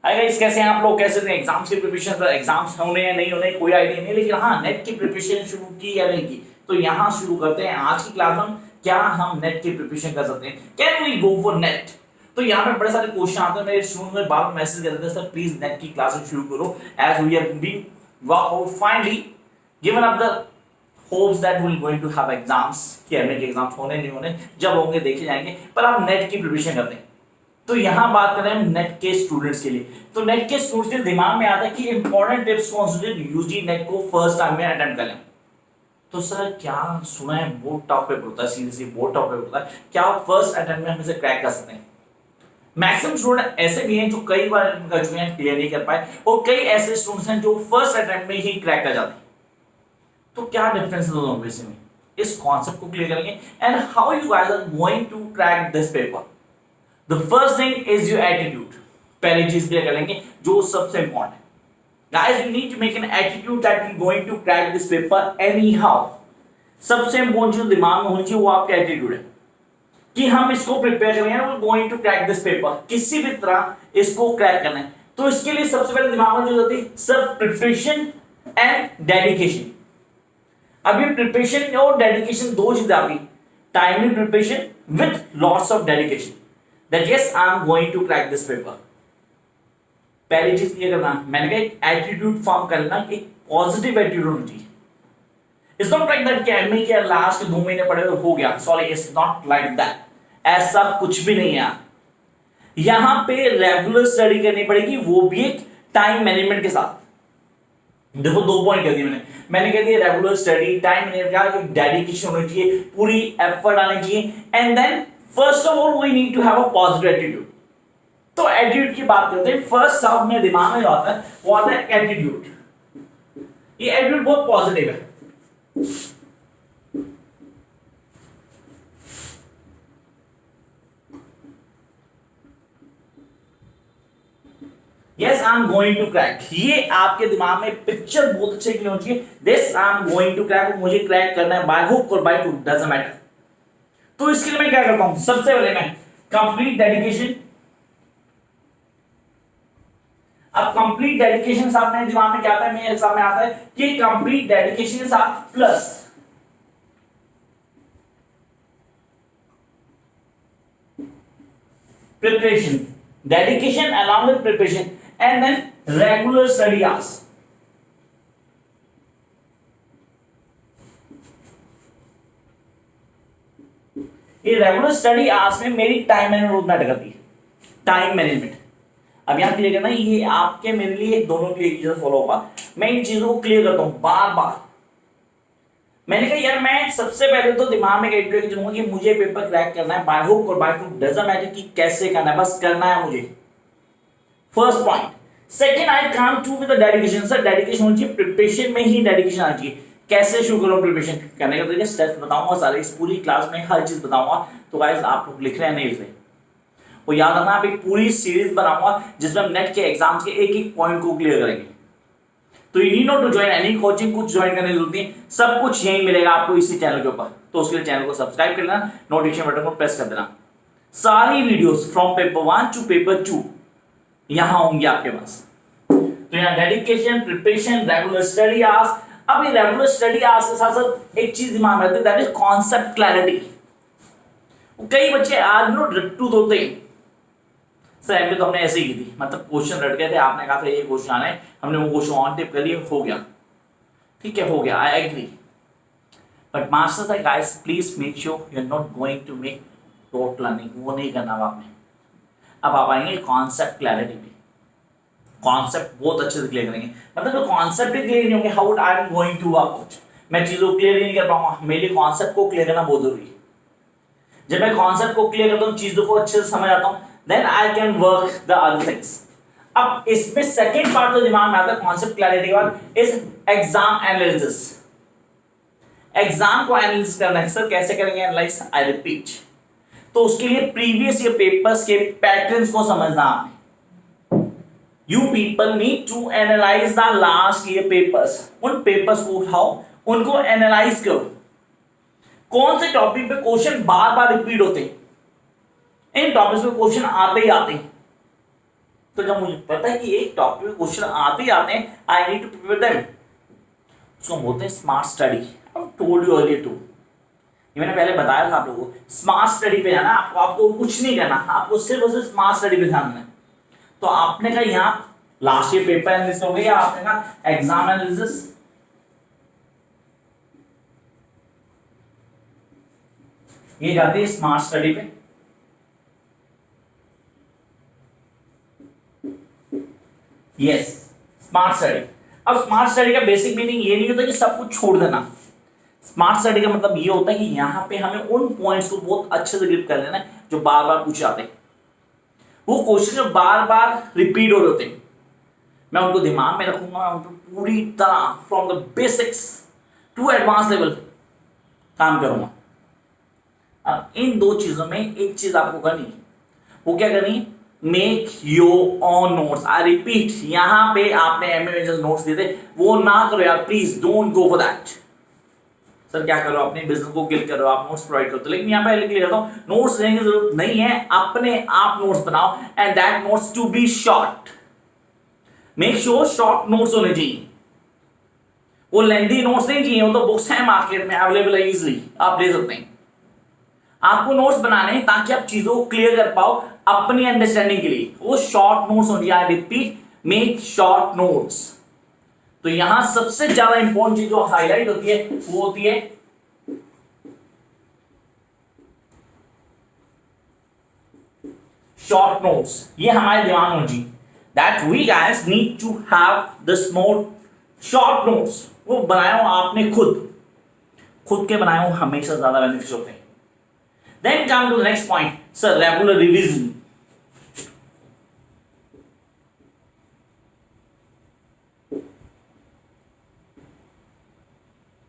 Hi guys, कैसे हैं आप लोग? कैसे थे एग्जाम्स की प्रिपरेशन? एग्जाम्स होने या नहीं होने कोई आइडिया नहीं, लेकिन हाँ, नेट की प्रिपरेशन शुरू की या नहीं की, तो यहाँ शुरू करते हैं आज की क्लास में। क्या हम नेट की प्रिपरेशन कर सकते हैं? Can we go for net? तो यहाँ पे बड़े सारे क्वेश्चन आते हैं, मेरे स्टूडेंट में बार मैसेज कर देते हैं, सर प्लीज नेट की क्लासेस शुरू करो, as we have been finally given up the hopes that will going to have exams. कि नेट के एग्जाम्स होने नहीं होने, जब होंगे देखे जाएंगे, पर आप नेट की प्रिपरेशन करते हैं। तो यहां बात करें हम नेट के स्टूडेंट्स के लिए, तो नेट के स्टूडेंट्स के दिमाग में आता है कि इंपॉर्टेंट टिप्स कौन से यूजी नेट को फर्स्ट टाइम में अटेम्प्ट करें। तो सर क्या सुना है बहुत टफ पेपर होता है, सीरियसली बहुत टफ पेपर होता है, क्या आप फर्स्ट अटेम्प्ट में हम इसे क्रैक कर सकते हैं? मैक्सिमम स्टूडेंट ऐसे भी हैं जो कई बार कर चुके हैं, क्लियर नहीं कर पाए, और कई ऐसे स्टूडेंट्स हैं जो फर्स्ट अटेम्प्ट में ही क्रैक कर जाते हैं। तो क्या डिफरेंस है दोनों में, इस कॉन्सेप्ट को क्लियर करेंगे and how you guys are going to crack this paper. The first thing is your attitude. पहली चीज क्लियर कर लेंगे जो सबसे इंपॉर्टेंट है। Guys, you need to make an attitude that you're going to crack this paper anyhow. सबसे important जो दिमाग में होनी चाहिए वो आपका एटीट्यूड है कि हम इसको प्रिपेयर करेंगे, we're going to crack this paper, किसी भी तरह इसको क्रैक करना है। तो इसके लिए सबसे पहले दिमाग में जो होती है सब प्रिपरेशन एंड डेडिकेशन। अभी प्रिपरेशन और डेडिकेशन दो चीजें आ गई, timely preparation with lots of dedication, that yes I am going to crack this paper। पहली चीज ये करना, मैंने कहा एक एटीट्यूड फॉर्म करना, एक पॉजिटिव एटीट्यूड होनी चाहिए। इट्स नॉट लाइक दैट कि एमए के लास्ट 2 महीने पढ़े और हो गया, sorry it's not like that, ऐसा कुछ भी नहीं है। यहां पे रेगुलर स्टडी करनी पड़ेगी, वो भी एक टाइम मैनेजमेंट के साथ। देखो 2 पॉइंट कर दिए मैंने कह दिया रेगुलर स्टडी, टाइम मैनेजमेंट का डेडिकेशन होनी चाहिए, पूरी एफर्ट आनी चाहिए, and then first of all we need to have a positive attitude. तो एटीट्यूड की बात करते हैं, फर्स्ट सब में दिमाग में जो आता है वो आता है एटीट्यूड। ये एटीट्यूड बहुत पॉजिटिव है। Yes, I am going to crack, ये आपके दिमाग में पिक्चर बहुत अच्छे के लिए होनी चाहिए। This I am going to crack, मुझे क्रैक करना है by hook or by crook, doesn't matter. तो इसके लिए मैं क्या करता हूं, सबसे पहले मैं कंप्लीट डेडिकेशन। अब कंप्लीट डेडिकेशन साथ में दिमाग में क्या आता है, मेरे सामने आता है कि कंप्लीट डेडिकेशन के साथ plus preparation, dedication along with preparation and then regular study hours। ये रेगुलर स्टडी आवर्स में मेरी टाइम मैनेजमेंट मैटर करती है, टाइम मैनेजमेंट। अब यहां क्लियर करना, ये आपके मेरे लिए दोनों के लिए एक चीज फॉलो होगा। मैं इन चीजों को क्लियर करता हूं बार बार। मैंने कहा यार मैं सबसे पहले तो दिमाग में एटीट्यूड चलूंगा कि मुझे पेपर क्रैक करना है by hook or by crook, doesn't matter कि कैसे करना है, बस करना है मुझे। First point. Second, I come to with the dedication. Sir dedication होनी चाहिए, प्रिपरेशन में ही डेडिकेशन आनी चाहिए। कैसे शुरू करो प्रिपरेशन करने का तरीका, स्टेप्स बताऊंगा सारे, इस पूरी क्लास में हर चीज बताऊंगा। तो गाइस आप लोग लिख रहे हैं नहीं लिख रहे, वो याद रखना, आप एक पूरी सीरीज बनाऊंगा जिसमें हम नेट के एग्जाम्स के एक एक पॉइंट को क्लियर करेंगे। तो you need not to join any coaching, कुछ ज्वाइन करने की जरूरत नहीं, सब कुछ यही मिलेगा आपको इसी चैनल के ऊपर। तो उसके लिए चैनल को सब्सक्राइब कर लेना, नोटिफिकेशन बटन को प्रेस कर देना। सारी videos from paper 1 to paper 2 यहां होंगी आपके पास। तो यहाँ dedication, preparation, regular study hours. अब ये रेगुलर स्टडी आवर्स के साथ साथ एक चीज दिमाग में रखते हैं, दैट इज कॉन्सेप्ट क्लैरिटी। कई बच्चे आज भी रट्टू होते हैं, सर एमपी तो हमने ऐसे ही की थी, मतलब क्वेश्चन रट गए थे, आपने कहा था ये क्वेश्चन आना है, हमने वो क्वेश्चन ऑन टिप कर लिया, हो गया, ठीक है हो गया, आई एग्री। बट मास्टर्स है guys, please make sure you are not going to make rote learning, वो नहीं करना आपने। अब आप आएंगे कॉन्सेप्ट क्लैरिटी पे, कॉन्सेप्ट बहुत अच्छे से क्लियर करेंगे। मतलब जो कॉन्सेप्ट ही क्लियर नहीं होंगे, how I am going to work out, मैं चीजों को क्लियर नहीं कर पाऊंगा। मेरे लिए कॉन्सेप्ट को क्लियर करना बहुत जरूरी है। जब मैं कॉन्सेप्ट को क्लियर करता हूँ, चीजों को अच्छे से समझ आता हूँ, then I can work the other things. अब इसमें सेकंड पार्ट जो दिमाग में आता है कॉन्सेप्ट क्लैरिटी के बाद, इज एग्जाम एनालिसिस। एग्जाम को एनालिसिस करना है, सर कैसे करेंगे एनालाइज, आई रिपीट। तो उसके लिए प्रीवियस ईयर पेपर्स के पैटर्न्स को समझना आपने। You people need to analyze the last year papers। उन पेपर्स को उठाओ, उनको एनालाइज करो, कौन से टॉपिक पे क्वेश्चन बार बार रिपीट होते हैं, इन टॉपिक्स पे क्वेश्चन आते ही आते हैं। तो जब मुझे पता है कि एक टॉपिक में क्वेश्चन आते ही आते हैं, I need to prepare them, उसको हम बोलते हैं smart study. I told you earlier too, ये मैंने पहले बताया था आप लोगों को, स्मार्ट स्टडी पे जाना, आपको कुछ नहीं करना, आपको सिर्फ और सिर्फ स्मार्ट स्टडी पे ध्यान देना। तो आपने कहा यहाँ लास्ट ईयर पेपर एनालिसिस हो गया, आपने कहा एग्जाम एनालिसिस, ये जाती है स्मार्ट स्टडी पे। Yes, smart study. अब स्मार्ट स्टडी का बेसिक मीनिंग ये नहीं होता कि सब कुछ छोड़ देना। स्मार्ट स्टडी का मतलब ये होता है कि यहाँ पे हमें उन पॉइंट्स को बहुत अच्छे से ग्रिप कर लेना है जो बार बार पूछे जाते हैं, वो क्वेश्चन बार बार रिपीट हो रहे होते हैं, मैं उनको दिमाग में रखूंगा, मैं उनको पूरी तरह from the basics to advance level काम करूंगा। अब इन दो चीजों में एक चीज आपको करनी है, वो क्या करनी, make your on notes. I repeat, यहां पे आपने एमए नोट्स दिए थे, वो ना करो यार, please don't go for that. Sir क्या करो, अपने बिजनेस को किल करो, आप नोट्स प्रोवाइड करते हो, लेकिन यहाँ पे लिख लेता हूं, नोट्स लेने की जरूरत नहीं है, अपने आप नोट्स बनाओ, and that notes to be short. Make sure short notes होने चाहिए, वो लेंथी नोट्स नहीं चाहिए, वो तो बुक्स हैं मार्केट में अवेलेबल है, इजीली आप ले सकते हैं। आपको नोट्स बनाने हैं ताकि आप चीजों को क्लियर कर पाओ अपनी अंडरस्टैंडिंग के लिए, वो शॉर्ट नोट्स होनी चाहिए। I repeat, make short notes. तो यहां सबसे ज्यादा इंपॉर्टेंट चीज जो हाईलाइट होती है वो होती है शॉर्ट नोट्स। ये हमारे दिमाग में होनी चाहिए, that we guys need to have this note short notes. वो बनाए हो आपने खुद के बनाए हो हमेशा ज्यादा बेनिफिशियल होते हैं। Then come to the next point, sir, regular revision.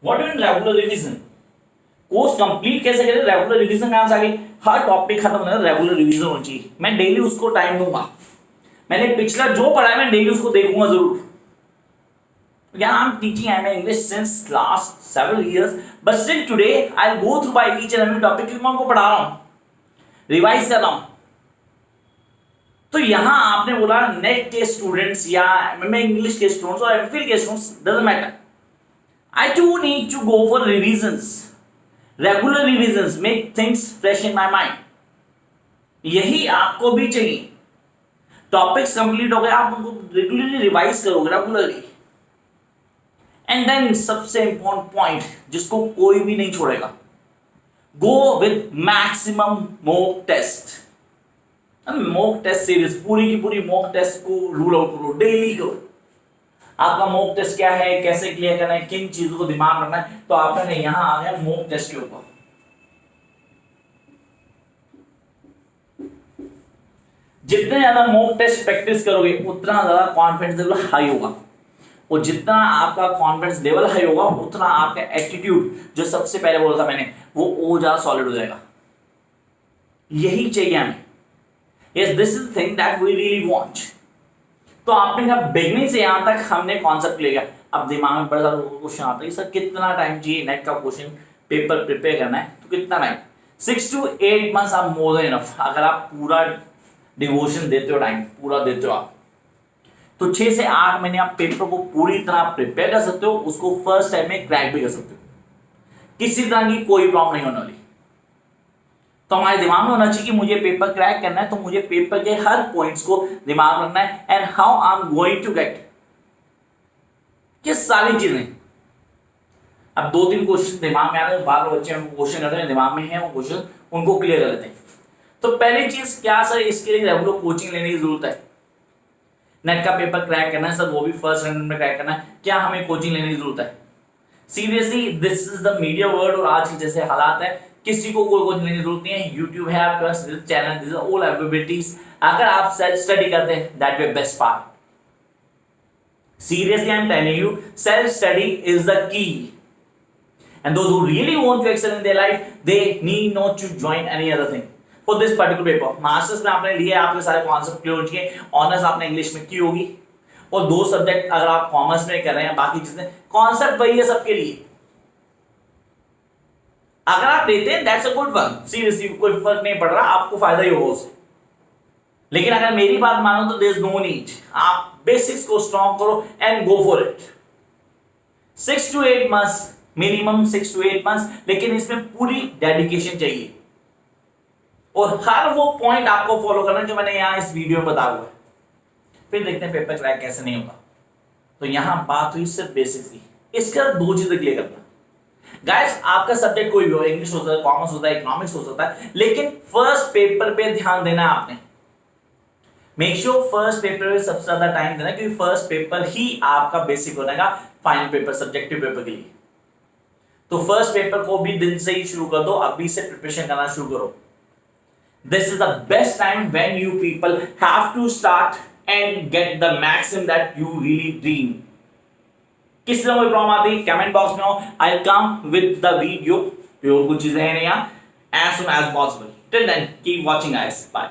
What do you mean regular revision? Course complete कैसे करें, रेगुलर रिवीजन कहां से आ गई, हर टॉपिक खत्म होने का रेगुलर रिवीजन होनी चाहिए। मैं डेली उसको टाइम दूंगा, मैंने पिछला जो पढ़ा है मैं डेली उसको देखूंगा जरूर। Yeah, I'm teaching MA English since last several years, but still today I'll go through by each and every topic क्योंकि मैं उनको पढ़ा रहा हूँ, रिवाइज कर रहा हूँ। तो यहां आपने बोला नेट के स्टूडेंट्स या MA इंग्लिश के स्टूडेंट्स और MPhil के students, doesn't matter, I too need to go for revisions, regular revisions, make things fresh in my mind। यही आपको भी चाहिए। टॉपिक्स कंप्लीट हो गए, आप उनको रेगुलरली रिवाइज करोगे, रेगुलरली। एंड देन सबसे इंपॉर्टेंट पॉइंट जिसको कोई भी नहीं छोड़ेगा, go with maximum mock test. Mock test series, पूरी की पूरी मॉक टेस्ट को रूल आउट करो, डेली करो। आपका मॉक टेस्ट क्या है, कैसे क्लियर करना है, किन चीजों को दिमाग रखना है, तो आपने यहां आ गया मॉक टेस्ट के ऊपर। जितने ज्यादा मॉक टेस्ट प्रैक्टिस करोगे उतना ज्यादा कॉन्फिडेंस लेवल हाई होगा, और जितना आपका कॉन्फिडेंस लेवल हाई होगा उतना आपका एटीट्यूड, जो सबसे पहले बोला था मैंने, वो ज्यादा सॉलिड हो जाएगा। यही चाहिए हमें। Yes, this is thing that we really want. तो आपने कहा बिगनिंग से यहां तक हमने कॉन्सेप्ट ले गया। अब दिमाग में बड़ा सारा क्वेश्चन आता है, सर कितना टाइम चाहिए नेट का क्वेश्चन पेपर प्रिपेयर करना है, तो कितना time, 6 to 8 months are more than enough. अगर आप पूरा डिवोशन देते हो, टाइम पूरा देते हो आप, तो 6 से 8 महीने आप पेपर को पूरी तरह प्रिपेयर कर सकते हो, उसको फर्स्ट टाइम में क्रैक भी कर सकते हो, किसी तरह की कोई प्रॉब्लम नहीं होने वाली। तो हमारे दिमाग में होना चाहिए कि मुझे पेपर क्रैक करना है, तो मुझे पेपर के हर पॉइंट्स को दिमाग रखना है, and how I am going to get, ये सारी चीजें। अब 2-3 क्वेश्चन दिमाग में आ रहे हैं, बार बार बच्चे क्वेश्चन करते हैं, दिमाग में है वो क्वेश्चन, उनको क्लियर कर लेते हैं। तो पहली चीज क्या सर, इसके लिए रेगुलर कोचिंग लेने की जरूरत है। नेट का पेपर क्रैक करना है सर, वो भी फर्स्ट अटेम्प्ट में क्रैक करना है, क्या हमें कोचिंग लेने की जरूरत है? Seriously, this is the media world, और आज के जैसे हालात है, किसी को कोई कोचिंग लेने की जरूरत नहीं है। यूट्यूब है आपके पास, चैनल, दिस ऑल अवेलेबिलिटीज। अगर आप सेल्फ स्टडी करते हैं, that B best part. Seriously, I'm telling you, self-study is the key. And those who really want to excel in their life, they need not to join any other thing. For this particular paper, masters में आपने लिए, आपके सारे concept clear हो चुके, honours आपने English में की होगी, और 2 सब्जेक्ट अगर आप कॉमर्स में कर रहे हैं, बाकी चीजें कॉन्सेप्ट वही है सबके लिए। अगर आप लेते हैं, that's a good one. Seriously कोई फर्क नहीं पड़ रहा, आपको फायदा ही होगा उससे। लेकिन अगर मेरी बात मानो तो देयर इज नो नीड, आप बेसिक्स को स्ट्रॉन्ग करो and go for it. 6 to 8 months, minimum 6 to 8 months, लेकिन इसमें पूरी डेडिकेशन चाहिए और हर वो पॉइंट आपको फॉलो करना है जो मैंने यहां इस वीडियो में बताया हुआ है। फिर देखते हैं पेपर क्रैक कैसे नहीं होगा। तो यहां बात हुई सिर्फ बेसिक्स की, इसके बाद दो चीजें क्लियर करना। गाइस आपका सब्जेक्ट कोई भी हो, इंग्लिश हो सकता है, कॉमर्स होता है, इकोनॉमिक्स हो सकता है, लेकिन फर्स्ट पेपर पे ध्यान देना है आपने। मेक श्योर फर्स्ट पेपर में सबसे ज्यादा टाइम देना, क्योंकि फर्स्ट पेपर ही आपका बेसिक बनेगा फाइनल पेपर, सब्जेक्टिव पेपर के लिए। तो फर्स्ट पेपर को भी दिन से ही शुरू कर दो, अभी से प्रिपरेशन करना शुरू करो। This is the best time when you people have to start and get the maximum that you really dream. किस तरह कोई प्रॉब्लम आती है कमेंट बॉक्स में हो, आई कम विद द वीडियो, जो कुछ चीजें हैं यहाँ as soon as possible. Till then, keep watching guys. Bye.